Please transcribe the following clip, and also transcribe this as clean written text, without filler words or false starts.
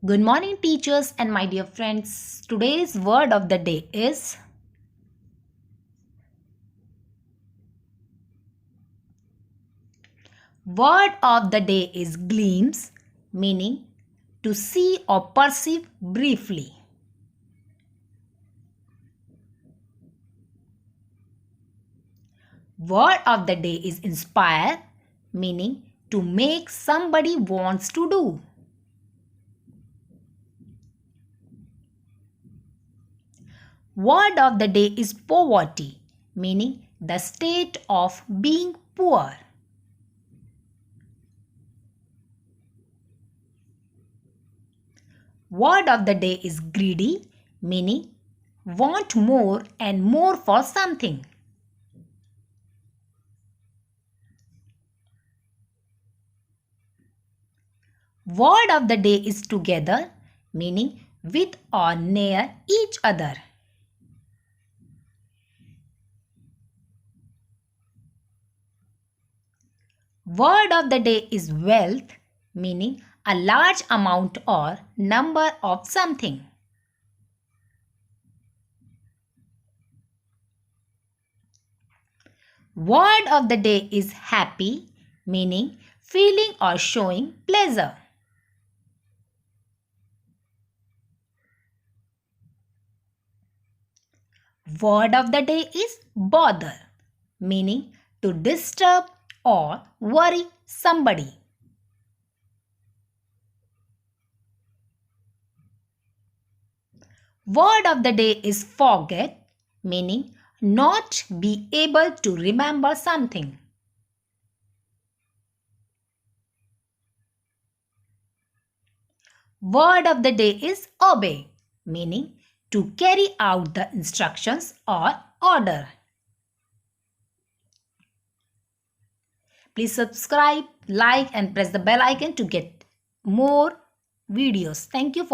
Good morning, teachers and my dear friends. Today's word of the day is gleams, meaning to see or perceive briefly. Word of the day is inspire, meaning to make somebody wants to do. Word of the day is poverty, meaning the state of being poor. Word of the day is greedy, meaning want more and more for something. Word of the day is together, meaning with or near each other. Word of the day is wealth, meaning a large amount or number of something. Word of the day is happy, meaning feeling or showing pleasure. Word of the day is bother, meaning to disturb or worry somebody. Word of the day is forget, meaning not be able to remember something. Word of the day is obey, meaning to carry out the instructions or order. Please subscribe, like and press the bell icon to get more videos. Thank you for